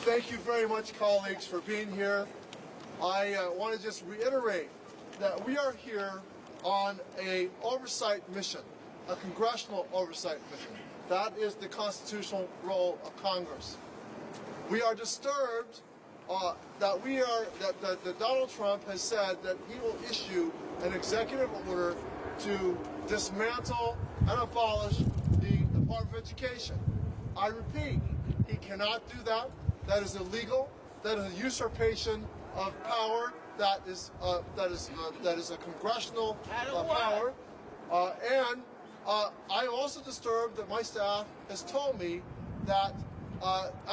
Thank you very much, colleagues, for being here. I want to just reiterate that we are here on an oversight mission, a congressional oversight mission. That is the constitutional role of Congress. We are disturbed that Donald Trump has said that he will issue an executive order to dismantle and abolish the Department of Education. I repeat, he cannot do that. That is illegal. That is a usurpation of power. That is a congressional power. And I'm also disturbed that my staff has told me that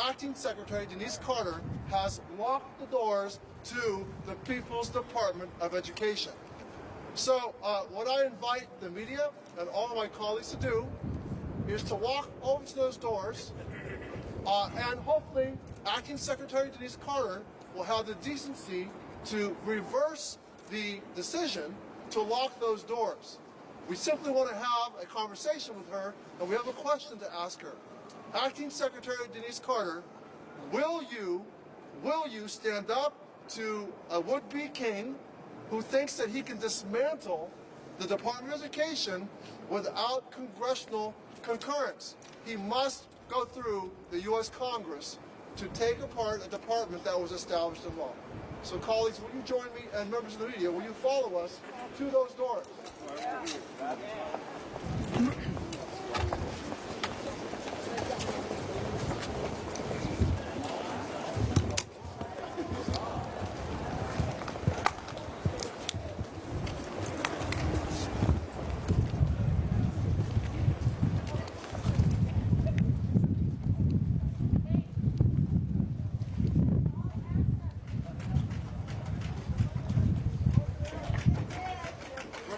Acting Secretary Denise Carter has locked the doors to the People's Department of Education. So what I invite the media and all of my colleagues to do is to walk over to those doors and hopefully Acting Secretary Denise Carter will have the decency to reverse the decision to lock those doors. We simply want to have a conversation with her, and we have a question to ask her. Acting Secretary Denise Carter, will you stand up to a would-be king who thinks that he can dismantle the Department of Education without congressional concurrence? He must go through the U.S. Congress to take apart a department that was established in law. So colleagues, will you join me, and members of the media, will you follow us to those doors?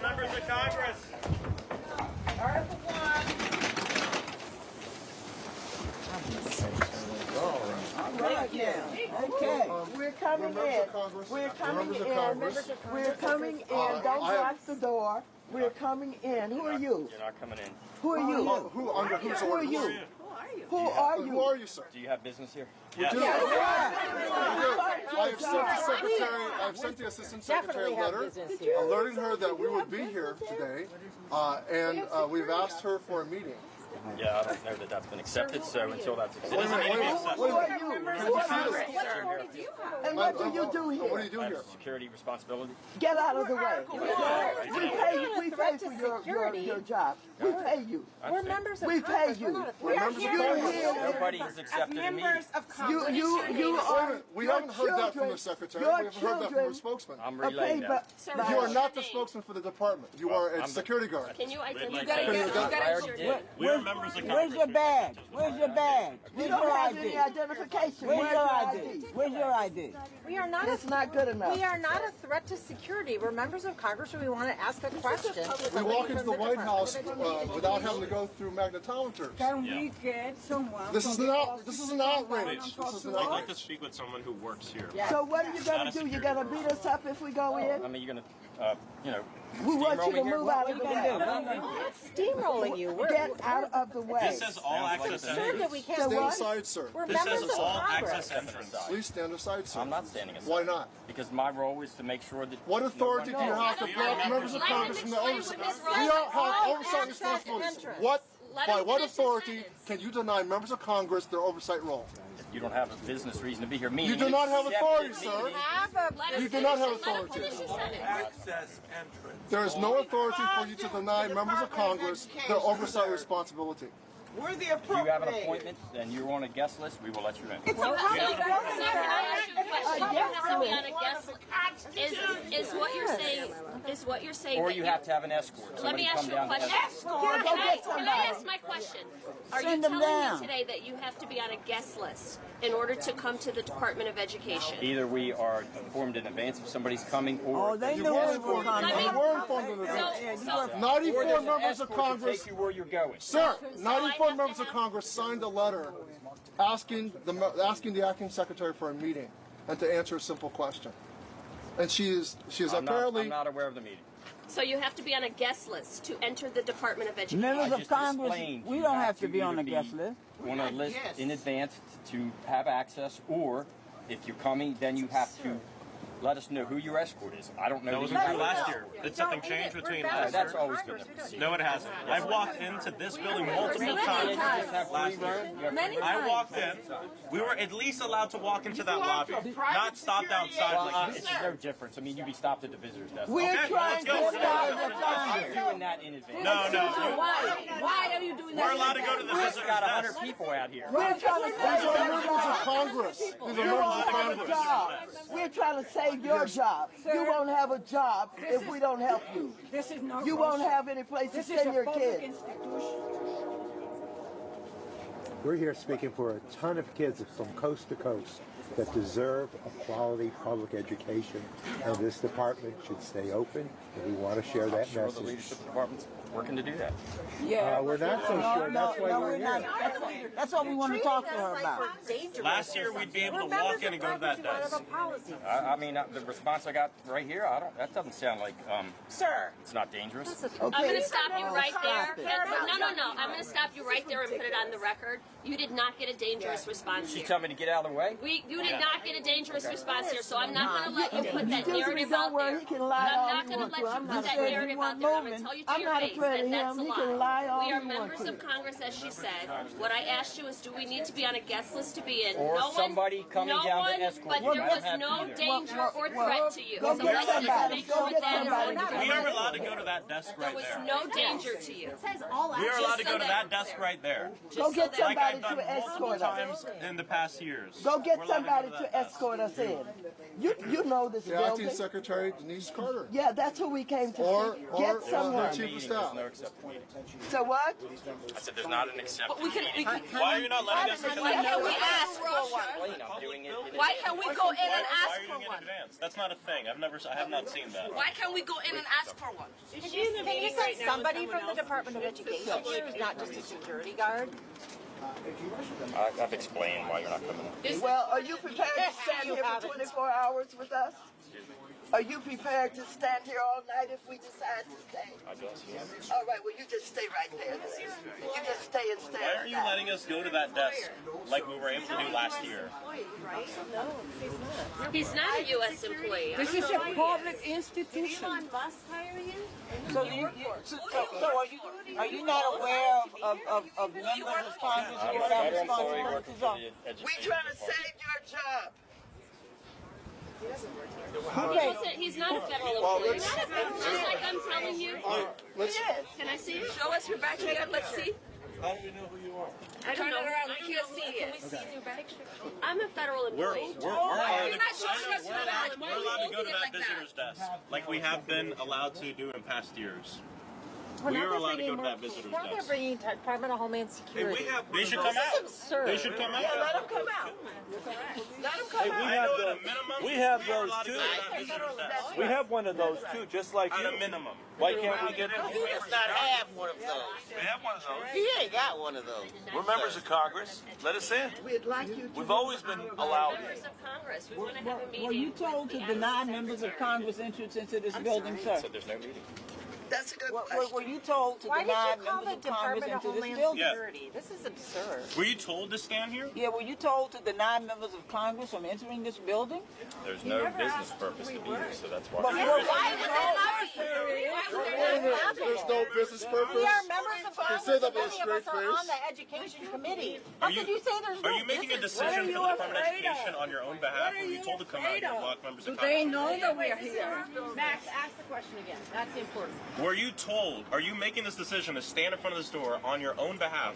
Members of Congress. Article 1. Right now. Okay. We're coming in. We're coming in. We're coming in. Don't block the door. We're coming in. Who are you? You're not coming in. Who are you? Who under whose Who are orders? you? Who are you? Who are you, sir? Do you have business here? We do. I have sent the secretary. I have sent the assistant secretary a letter alerting her that we would be here today, and we've asked her for a meeting. Yeah, I don't know that that's been accepted. So until that's accepted, Who are you? And what do you do here? What do you do here? Security responsibility. Get out of the way. We pay for your job. We pay you. We're members of We pay Congress. you. We're not Nobody has accepted a meeting. members of Congress. You are. We haven't heard that from the secretary. We haven't heard that from the spokesman. I'm relaying that. You are not the spokesman for the department. You are a security guard. Can you identify? I already did. We're members of Congress. Where's your badge? Where's your badge? You don't have any identification. Where's your ID? Where's your ID? We are not. It's not good enough. We are not a threat to security. We're members of Congress, and we want to ask a question. We walk into the White House without having to go through magnetometers. Can we get someone? This is an outrage. This is an outrage. I'd like to speak with someone who works here. So what are you going to do? You're going to beat us up if we go in? I mean, you're gonna, We want you to steamroll me here? move out of the way. We're not steamrolling you. We're Get out of the way. This says all access concerned that entrance. we can't. Stand what? aside, sir. We're This members says of all Congress. access entrance. Please stand aside, sir. I'm not standing aside. Why not? Because my role is to make sure that. What authority do you have to block members of Congress from the oversight? We don't have oversight responsibilities. By what authority can you deny members of Congress their oversight role? You don't have a business reason to be here. You do not have authority, sir. You do not have authority. Access entrance. There is no authority for you to deny members of Congress their oversight responsibility. We're the If you have an appointment and you're on a guest list, we will let you in. Sir, can I ask you a question? You have to be on a guest list. Is what you're saying? Or that you have to have an escort. Let me ask you a question. Can I ask my question? Are you telling me today that you have to be on a guest list in order to come to the Department of Education? Either we are informed in advance if somebody's coming, or they You know were we were informed. coming. You were informed of the So 94 there's an members of escort to Congress. take you where you're going. Sir, I 94 have members to of have- Congress signed a letter asking the acting secretary for a meeting and to answer a simple question. and she is apparently. I'm not aware of the meeting. So you have to be on a guest list to enter the Department of Education. Members of just Congress, explained we you don't have have to to be on either a be guest list. on a list in advance to have access, or if you're coming, then you have to let us know who your escort is. I don't know. That wasn't true last year. Did something change between last That's year? always been the procedure. No, it hasn't. I've walked into this building multiple times last year. Many I times. walked in. We were at least allowed to walk into that lobby, not stopped outside Well, like this. it's no difference. I mean, you'd be stopped at the visitor's desk. We're Okay, trying let's to go. start the I'm Congress. doing that in advance. No. Why are you doing that? We're allowed to go to the We've visitor's got 100 desk. people out here. We're trying to These save are your members of job. Congress. These are You members won't of have a Congress. job. We're trying to save your job. You won't have a job if we don't help you. This is not You won't have any place to This is send a your public kids. institution. We're here speaking for a ton of kids from coast to coast that deserve a quality public education, and this department should stay open, and we want to share I'm that sure the message. leadership department's working to do that. Yeah. We're not so sure. That's why we're we're not. here. That's what we want to talk to her about. Last year, we'd be able to walk in and go to that desk. I mean, the response I got right here, that doesn't sound like Sir. it's not dangerous. I'm going to stop you right there. Stop it. No. I'm going to stop you right there and put it on the record. You did not get a dangerous response She's here. telling me to get out of the way. You did not get a dangerous response here, so I'm not going to let you put that Just narrative don't out worry, there. he can lie I'm all not he going to wants let to. you I'm put that saying narrative he out there. I'm going to moving. tell you to I'm your not face afraid that of that's him. a He can lie all We he are wants members to. of Congress, as she said. What I asked you is, do we need to be on a guest list to be in? Or somebody coming down to escort But you. there I don't was have no either. danger or threat to you. Go So get let's just somebody. make Go sure get that somebody. We are allowed to go to that desk there right was there. no danger to you. We are allowed to go to that desk right there. Go get so that- Like I've somebody done to multiple escort us. times in the past years. Go get We're allowed somebody go to that desk. escort us in. You know this The acting building. secretary, Denise Carter. Yeah, that's who we came to Or- see. or- Get or- someone. Chief of Meeting, staff. there's no accepted meeting. So what? I said there's not an accepted meeting. Why are you not letting us? Why can't we ask for one? I'm doing it in Why advance. can't we go in and Why ask are you for doing it in one? advance? That's not a thing. I have not seen that. Why can't we go in and ask for one? Can you send somebody from the Department of Education here who's not just a security guard? I've explained why you're not coming in. Well, are you prepared to stand here for 24 hours with us? Are you prepared to stand here all night if we decide to stay? I guess, yeah. All right, well, you just stay right there. You just stay and stay. Why aren't you letting us go to that desk like we were able to do last year? He's not a U.S. employee. This is a public institution. So, are you not aware of members of Congress I'm who a have federal employee working responsibilities for on? the education We trying to department. save your job. He's not a federal employee. Just like I'm telling you. Can I see it? Show us your badge again. Let's see. How do we know who you are? I don't know. around. I We don't can't know. see Can it. we see your badge? I'm a federal employee. We're You're not showing us your badge. we're allowed to go to that visitor's desk like we have been allowed to do in past years. We are allowed to go to that visitor's Now they're desk. bringing Department of Homeland Security. They should come out. absurd. They should come out. Let them come out. Let them come out. I know at a minimum. we have we are those allowed to too. go to that visitor's desk. We have one of those too, just like At you. a minimum. Why can't we get in? He does not have one of those. We have one of those. He ain't got one of those. We're members of Congress. Let us in. We'd like you to. We've always been allowed Members in. of Congress. We want to have a meeting. Were you told to deny members of Congress entrance into this building, sir? So there's no meeting. That's a good question. Were you told to Why did deny you call members the of Congress Department of into this Homeland building? Yeah. Security? This is absurd. Were you told to stand here? Yeah, were you told to deny members of Congress from entering this building? There's no business purpose to be here, so that's why. But Why was it There's no business purpose. We are members of Congress. say that and with a many of us straight are on face. the Education Committee. How Are you- could you say there's no Are you making a business? decision for the Department of Education on your own behalf? Or were you told to come out here and block members of They Congress? know that we're here. Max, ask the question again. That's important. Were you told, are you making this decision to stand in front of this door on your own behalf,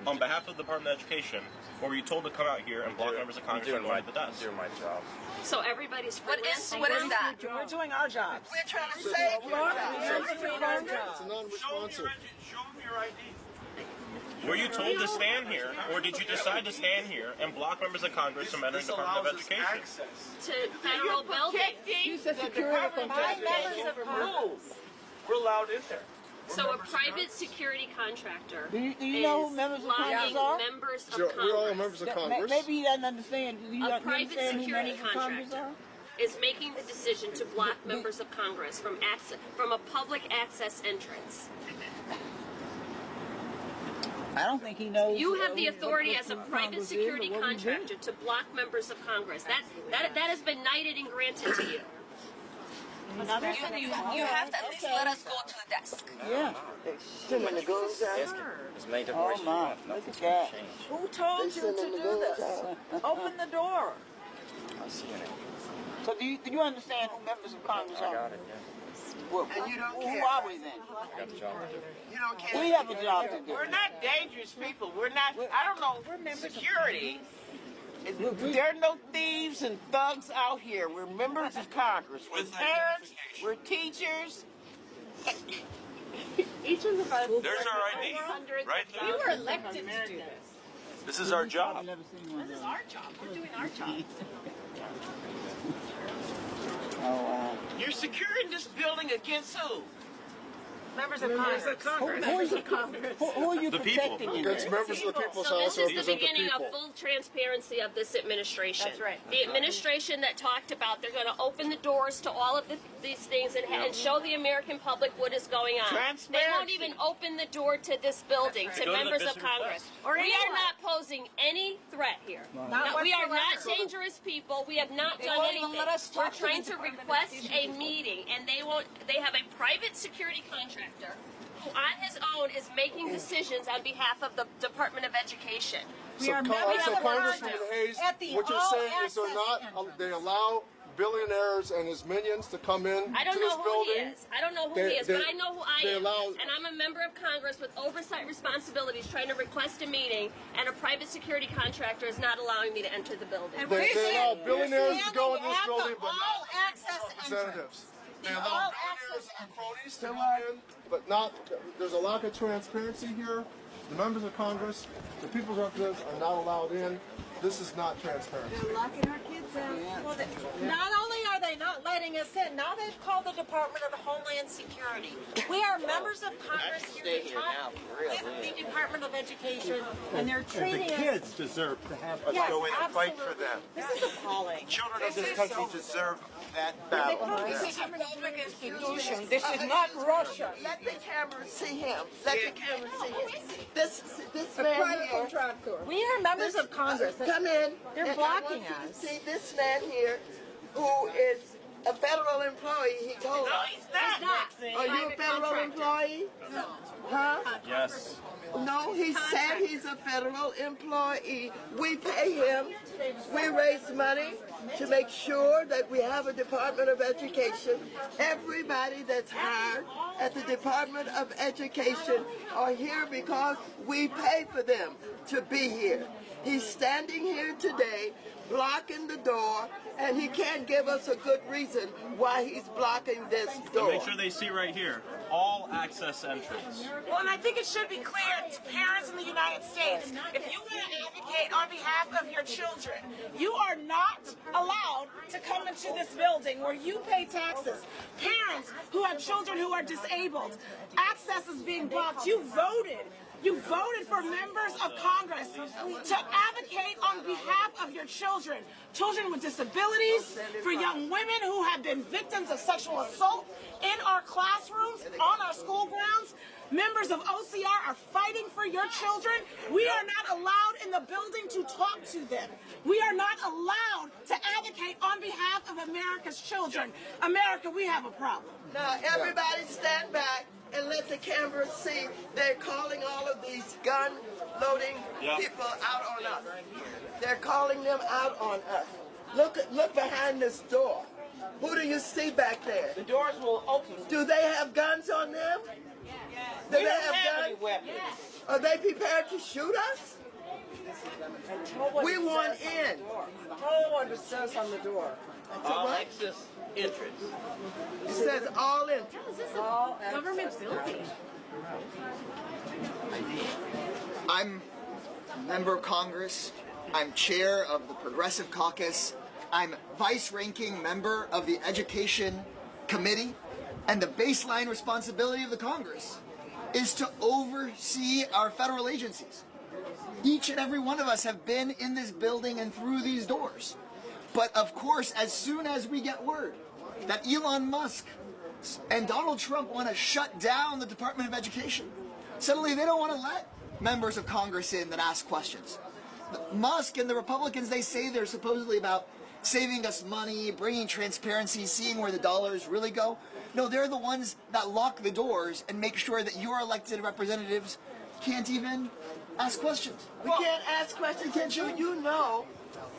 on behalf of the Department of Education, or were you told to come out here and block members of Congress from going to the desk? doing my job. So everybody's What is that? We're doing our jobs. We're trying to save your job. It's a non-responsive. Show them your ID. Were you told to stand here, or did you decide to stand here and block members of Congress from entering the Department of Education? to federal buildings. She's a security contractor. Members of Congress. We're allowed in there. So a private security contractor Do you know who is members of Congress lying are? members of We're all Congress members of Congress. Maybe he doesn't understand. Do you A understand private who security members of Congress contractor. are? is making the decision to block members of Congress from a public access entrance? I don't think he knows. You have the authority as a private security contractor to block members of Congress. That has been knighted and granted to you. You have to at least let us go to the desk. Yeah. Sending the goons out. Oh my, look at that. Who told you to do this? Open the door. So do you understand who members of Congress are? Well, And you don't who care. are we then? You don't care. We have a job to do. We're not dangerous people. We're not, I don't know, security. There are no thieves and thugs out here. We're members of Congress. We're parents. We're teachers. Each of us. There's our ID, right there. We were elected to do this. This is our job. I've never seen one of This is those. our job. We're doing our job. Oh wow. You're securing this building against who? Members of Congress. Who are you The people. protecting in Against this? members of the people's So house this who is the represent the beginning people. of full transparency of this administration. That's right. The administration that talked about they're going to open the doors to all of these things and show the American public what is going on. They won't Transparency. even open the door to this building to Go to the members of visitor Congress. desk. We are not posing any threat here. No, we are not dangerous people. We have not done won't even anything. let us We're talk to trying the to Department of request Education. a meeting, and they have a private security contractor who on his own is making decisions on behalf of the Department of Education. So, Congressman Hayes, what you're saying is they're not, they allow billionaires and his minions to come in I don't to know this who building. he is. I don't know who They- he is, they- but I know who I they am. allow- And I'm a member of Congress with oversight responsibilities trying to request a meeting, and a private security contractor is not allowing me to enter the building. They allow billionaires to go in this building, but all not access representatives. They allow all billionaires and cronies to go in, but not, there's a lack of transparency here. The members of Congress, the people's representatives are not allowed in. This is not transparency. They're locking our kids out. Well, not only are they not letting us in, now they've called the Department of Homeland Security. We are members of Congress here to talk with the Department of Education, and they're And the treating us. kids deserve to have us Yes, go in and fight for absolutely. them. This is appalling. Children of this country deserve that battle. This is a public institution. This is not Russia. Let the camera see him. Let the camera see him. This A man private here. contractor. We are members of Congress. Come in. They're and blocking I want you us. to see this man here, who is a federal employee. He told us. He's not. Are you a federal employee? Huh? Yes. No, he said he's a federal employee. We pay him. We raise money to make sure that we have a Department of Education. Everybody that's hired at the Department of Education are here because we pay for them to be here. He's standing here today blocking the door, and he can't give us a good reason why he's blocking this So door. make sure they see right here. All access entrance. Well, and I think it should be clear to parents in the United States, if you want to advocate on behalf of your children, you are not allowed to come into this building where you pay taxes. Parents who have children who are disabled, access is being blocked. You voted for members of Congress to advocate on behalf of your children. Children with disabilities, for young women who have been victims of sexual assault in our classrooms, on our school grounds. Members of OCR are fighting for your children. We are not allowed in the building to talk to them. We are not allowed to advocate on behalf of America's children. America, we have a problem. Now, everybody stand back and let the camera see. They're calling all of these gun-loading people out on us. They're calling them out on us. Look behind this door. Who do you see back there? The doors will open. Do they have guns on them? Do they have any guns? weapons. Are they prepared to shoot us? We want in. Tell what it says on the door. All access entrance. It says all in. All Government building. I'm a member of Congress. I'm chair of the Progressive Caucus. I'm vice-ranking member of the Education Committee. And the baseline responsibility of the Congress is to oversee our federal agencies. Each and every one of us have been in this building and through these doors. But of course, as soon as we get word that Elon Musk and Donald Trump want to shut down the Department of Education, suddenly they don't want to let members of Congress in that ask questions. Musk and the Republicans, they say they're supposedly about saving us money, bringing transparency, seeing where the dollars really go. No, they're the ones that lock the doors and make sure that your elected representatives can't even ask questions. We can't ask questions, can't you? You know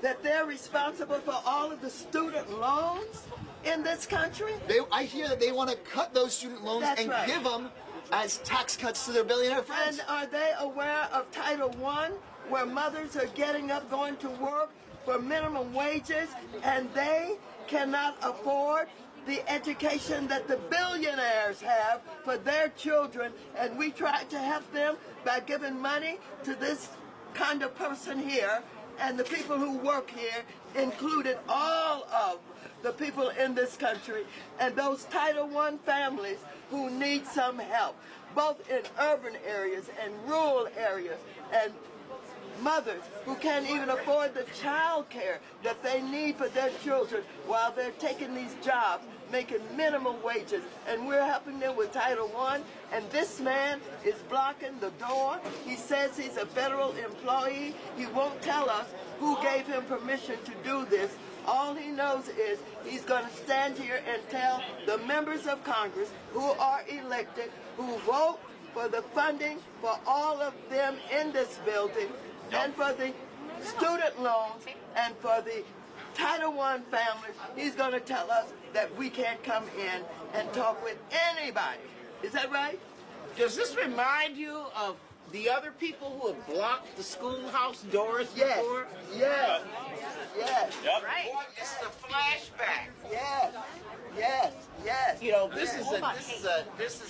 that they're responsible for all of the student loans in this country? I hear that they want to cut those student loans give them as tax cuts to their billionaire friends. And are they aware of Title I, where mothers are getting up, going to work for minimum wages, and they cannot afford the education that the billionaires have for their children, and we try to help them by giving money to this kind of person here, and the people who work here, included all of the people in this country, and those Title I families who need some help, both in urban areas and rural areas, and mothers who can't even afford the child care that they need for their children while they're taking these jobs, making minimum wages, and we're helping them with Title I, and this man is blocking the door. He says he's a federal employee. He won't tell us who gave him permission to do this. All he knows is he's going to stand here and tell the members of Congress who are elected, who vote for the funding for all of them in this building, and for the student loans, and for the Title I families, he's going to tell us that we can't come in and talk with anybody. Is that right? Does this remind you of the other people who have blocked the schoolhouse doors before? Yes. Yes. Yep. Right. It's a flashback. Yes. Yes. Yes. You know, this is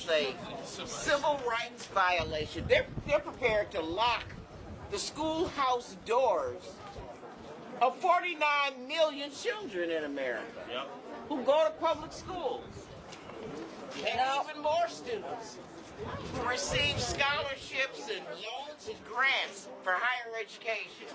a civil rights violation. They're prepared to lock the schoolhouse doors of 49 million children in America who go to public schools, and even more students who receive scholarships and loans and grants for higher education.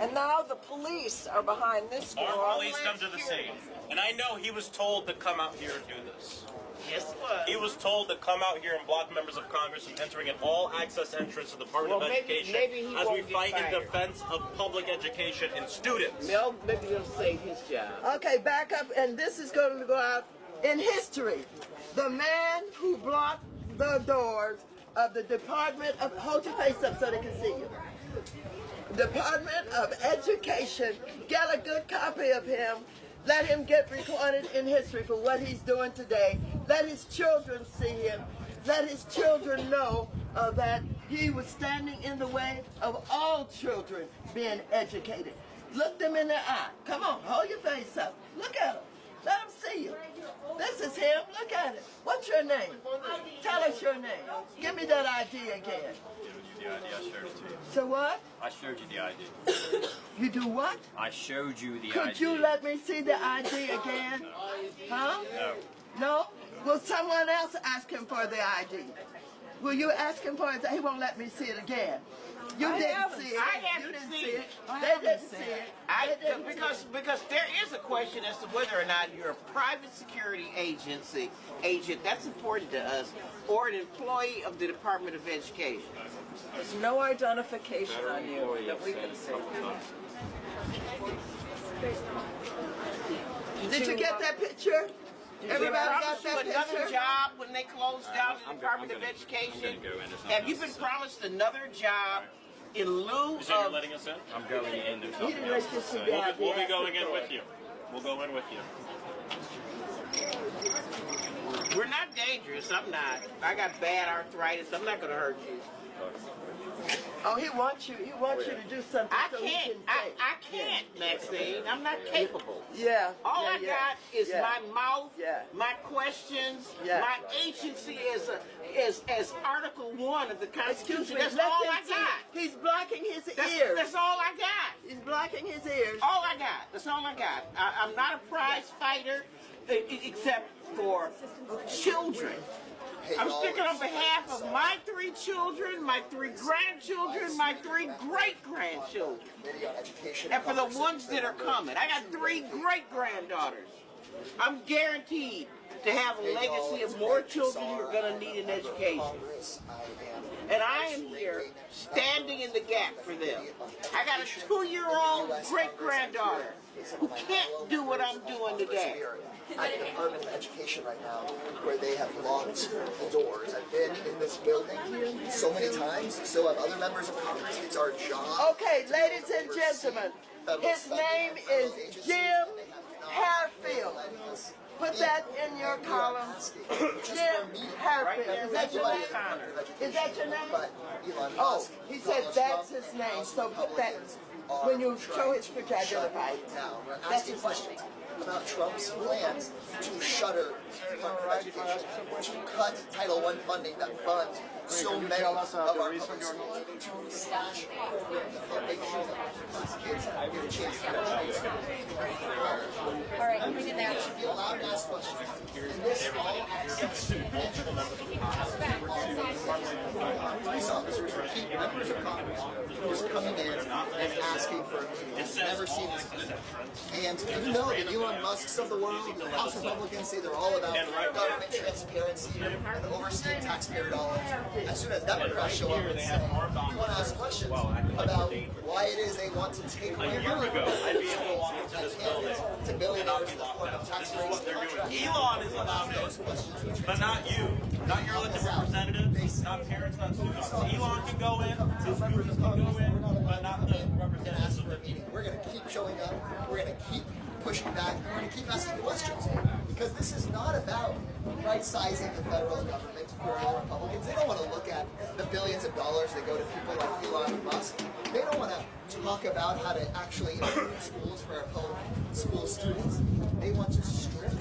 And now the police are behind this door. Our police come to the scene. And I know he was told to come out here and do this. Yes, it was. He was told to come out here and block members of Congress from entering an all-access entrance to the Department of Education as we fight in defense of public education and students. Maybe he'll save his job. Okay, back up, and this is going to go out in history. The man who blocked the doors of the Department of, hold your face up so they can see you. Department of Education, get a good copy of him. Let him get recorded in history for what he's doing today. Let his children see him. Let his children know that he was standing in the way of all children being educated. Look them in the eye. Come on, hold your face up. Look at him. Let them see you. This is him. Look at it. What's your name? Tell us your name. Give me that ID again. The ID, I showed it to you. So what? I showed you the ID. You do what? I showed you the ID. Could you let me see the ID again? Huh? No. No? Will someone else ask him for the ID? Will you ask him for it? He won't let me see it again. You didn't see it. I haven't seen it. They didn't see it. Because there is a question as to whether or not you're a private security agent, that's important to us, or an employee of the Department of Education. There's no identification on you that we can see. Did you get that picture? Everybody got that picture? Another job when they closed down the Department of Education? Have you been promised another job in lieu You said you're letting us in? I'm going in. There's He didn't let you see the ID. We'll be going in with you. We'll go in with you. We're not dangerous. I'm not. I got bad arthritis. I'm not going to hurt you. Oh, he wants you. He wants you to do something. I so he can't. can I can't, Maxine. I'm not capable. Yeah. All I got is my mouth, Yeah. my questions, Yeah. my agency as Article 1 of the Constitution. Excuse me. That's let all them I see. got. He's blocking his ears. That's all I got. He's blocking his ears. All I got. That's all I got. I'm not a prize fighter except for children I'm speaking on behalf of my 3 children, my 3 grandchildren, my 3 great-grandchildren, and for the ones that are coming. I got 3 great-granddaughters. I'm guaranteed to have a legacy of more children who are going to need an education. And I am here standing in the gap for them. I got a 2-year-old great-granddaughter who can't do what I'm doing today. At the Department of Education right now, where they have locked the doors. I've been in this building so many times, so have other members of Congress. It's our job. Okay, ladies and gentlemen, his name is Jim Harefield. Put that in your columns. Jim Harefield. Is that your name? Is that your name? Oh, he said that's his name. So put that when you show his picture, identify it. Now, we're asking questions about Trump's plans to shutter the Department of Education, to cut Title I funding that funds so many of our public schools, to slash the foundation of kids get a chance to All right, bring it down. should be allowed to ask questions. And this all has police officers or key members of Congress who are coming in and asking for a meeting. I've never seen this before. And you know the Elon Musks of the world, the House Republicans say they're all about government transparency and overseeing taxpayer dollars. As soon as Democrats show up and say, we want to ask questions about why it is they want to take away A year ago, I'd be able to walk into this building to billionaires in the form of tax rates. Elon is allowed in, but not you. Not your elected representatives, not parents, not students. Elon can go in, his students can go in, but not the representatives of the meeting. We're going to keep showing up. We're going to keep pushing back. We're going to keep asking questions. Because this is not about right-sizing the federal government for the Republicans. They don't want to look at the billions of dollars that go to people like Elon Musk. They don't want to talk about how to actually improve schools for our public school students. They want to strip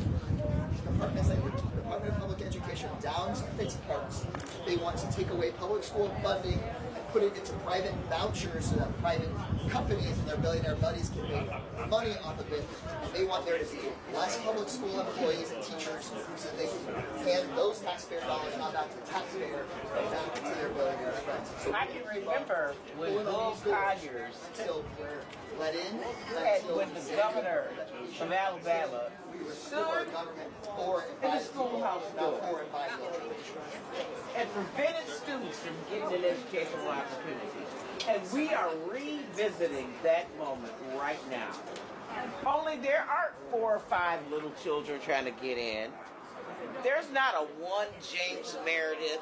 departments like the Department of Public Education down to its parts. They want to take away public school funding and put it into private vouchers so that private companies and their billionaire buddies can make money off of it. And they want there to be less public school employees and teachers so they can hand those taxpayer dollars not back to the taxpayer, but back to their billionaire friends. So I can remember when Bill Conyers let in, when the governor of Alabama stood in the schoolhouse door and prevented students from getting an educational opportunity. And we are revisiting that moment right now. Only there aren't 4 or 5 little children trying to get in. There's not a one James Meredith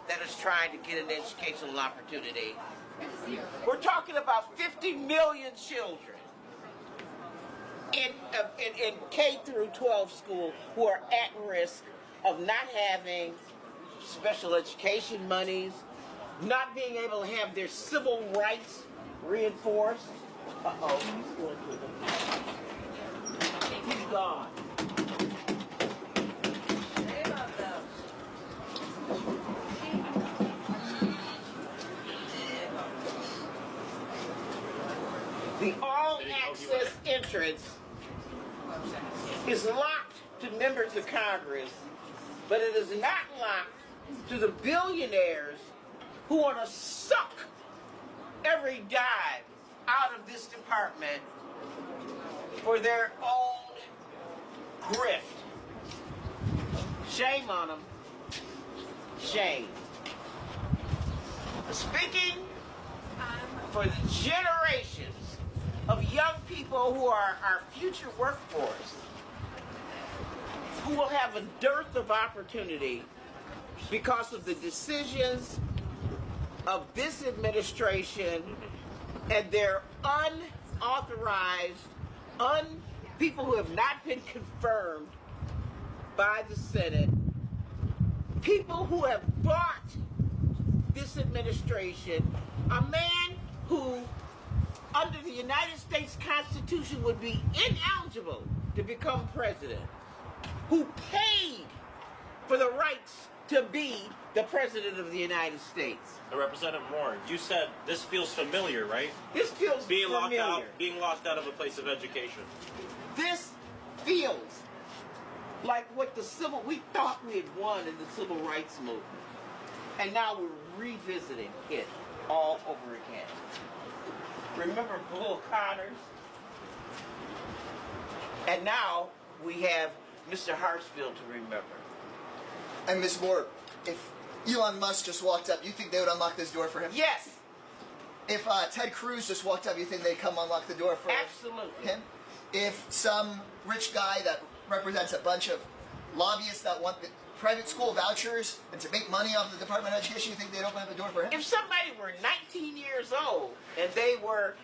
that is trying to get an educational opportunity. We're talking about 50 million children in K through 12 school who are at risk of not having special education monies, not being able to have their civil rights reinforced. Uh-oh, he's gone. The all-access entrance is locked to members of Congress, but it is not locked to the billionaires who want to suck every dime out of this department for their own grift. Shame on them. Shame. Speaking for the generations of young people who are our future workforce, who will have a dearth of opportunity because of the decisions of this administration and their unauthorized, people who have not been confirmed by the Senate, people who have bought this administration, a man who, under the United States Constitution, would be ineligible to become president, who paid for the rights to be the President of the United States. Representative Moore, you said this feels familiar, right? This feels familiar. Being locked out of a place of education. This feels like what we thought we had won in the civil rights movement. And now we're revisiting it all over again. Remember Bull Connors? And now we have Mr. Hartsfield to remember. And Ms. Moore, if Elon Musk just walked up, you think they would unlock this door for him? Yes. If Ted Cruz just walked up, you think they'd come unlock the door for Absolutely. him? If some rich guy that represents a bunch of lobbyists that want the private school vouchers and to make money off the Department of Education, you think they'd open up a door for him? If somebody were 19 years old and they were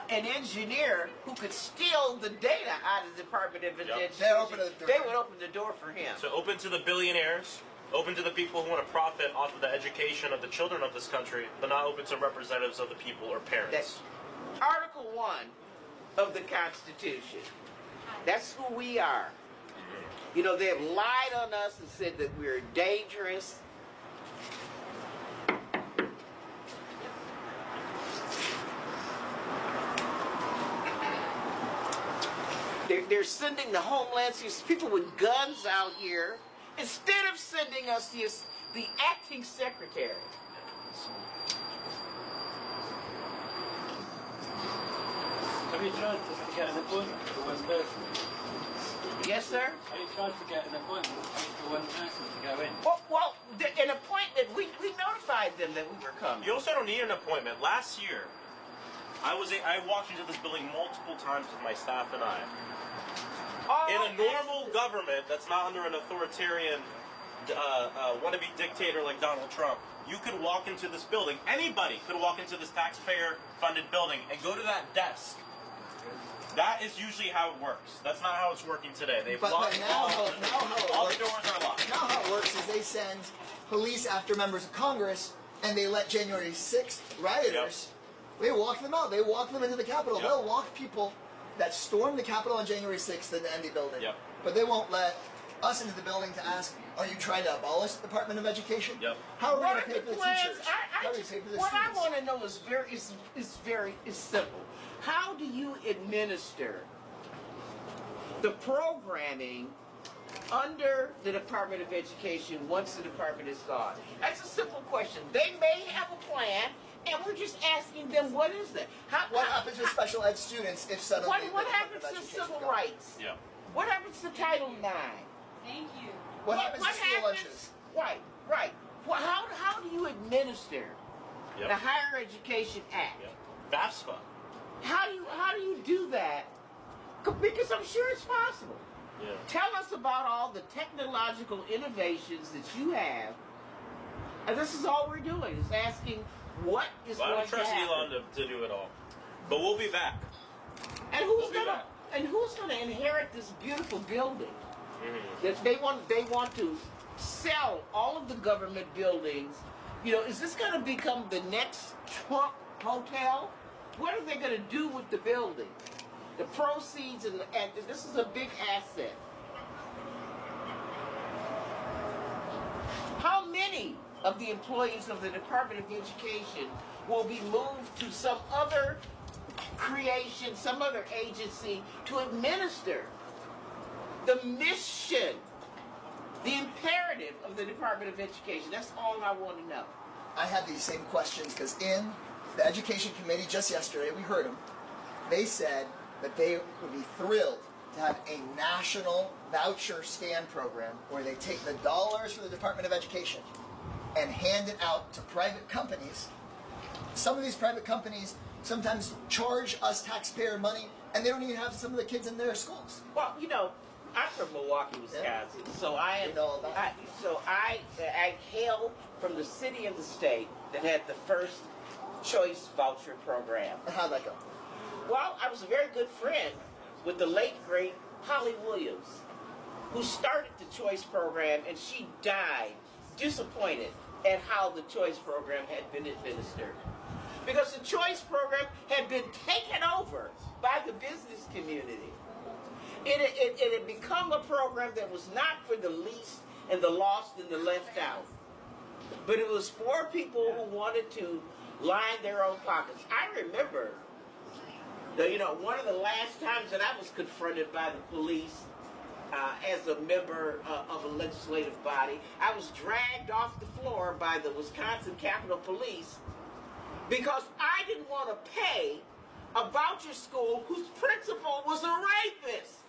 an engineer who could steal the data out of the Department of Education, they would open the door for him. So open to the billionaires, open to the people who want to profit off of the education of the children of this country, but not open to representatives of the people or parents. That's Article 1 of the Constitution. That's who we are. You know, they have lied on us and said that we're dangerous. They're sending the Homeland Security people with guns out here instead of sending us the acting secretary. Have you tried to get an appointment for one person? Yes, sir? Have you tried to get an appointment for one person to go in? Well, an appointment, we notified them that we were coming. You also don't need an appointment. Last year, I walked into this building multiple times with my staff and I. In a normal government that's not under an authoritarian wannabe dictator like Donald Trump, you could walk into this building, anybody could walk into this taxpayer-funded building and go to that desk. That is usually how it works. That's not how it's working today. They've locked all the doors are locked. Now how it works is they send police after members of Congress and they let January 6th rioters, they walk them out. They walk them into the Capitol. They'll walk people that stormed the Capitol on January 6th in the Endy building. But they won't let us into the building to ask, are you trying to abolish the Department of Education? How are we going to pay for the teachers? How do we pay for the What I students? want to know is simple. How do you administer the programming under the Department of Education once the department is gone? That's a simple question. They may have a plan, and we're just asking them, what is it? What happens with special ed students if suddenly What happens to civil rights? What happens to Title IX? Thank you. What happens to school lunches? Right. Well, how do you administer the Higher Education Act? FAFSA. How do you do that? Because I'm sure it's possible. Tell us about all the technological innovations that you have. And this is all we're doing, is asking what is going to happen. I don't trust Elon to do it all. But we'll be back. And who's gonna inherit this beautiful building? That they want to sell all of the government buildings. You know, is this gonna become the next Trump hotel? What are they gonna do with the building? The proceeds and this is a big asset. How many of the employees of the Department of Education will be moved to some other creation, some other agency to administer the mission, the imperative of the Department of Education? That's all I want to know. I had these same questions because in the Education Committee just yesterday, we heard them. They said that they would be thrilled to have a national voucher scan program where they take the dollars from the Department of Education and hand it out to private companies. Some of these private companies sometimes charge us taxpayer money and they don't even have some of the kids in their schools. Well, you know, I'm from Milwaukee, Wisconsin, so I hail from the city and the state that had the first choice voucher program. How'd that go? Well, I was a very good friend with the late, great Holly Williams, who started the choice program, and she died disappointed at how the choice program had been administered. Because the choice program had been taken over by the business community. It had become a program that was not for the least and the lost and the left out. But it was for people who wanted to line their own pockets. I remember, one of the last times that I was confronted by the police as a member of a legislative body. I was dragged off the floor by the Wisconsin Capitol Police because I didn't want to pay a voucher school whose principal was a rapist.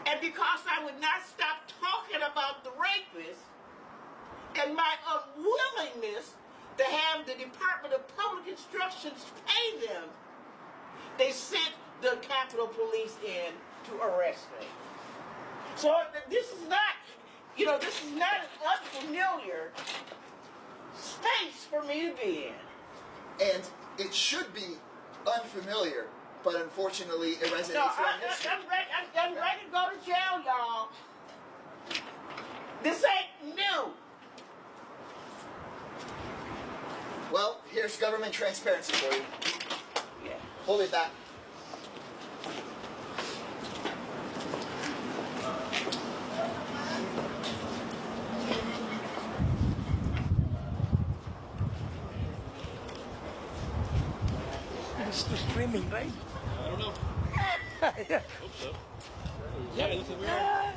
And because I would not stop talking about the rapist and my unwillingness to have the Department of Public Instructions pay them, they sent the Capitol Police in to arrest me. So this is not, this is not an unfamiliar space for me to be in. And it should be unfamiliar, but unfortunately it resonates with history. I'm ready to go to jail, y'all. This ain't new. Well, here's government transparency for you. Yeah. Hold it back. It's still streaming, right? I don't know. Yeah. Hope so. Yeah, listen, we are.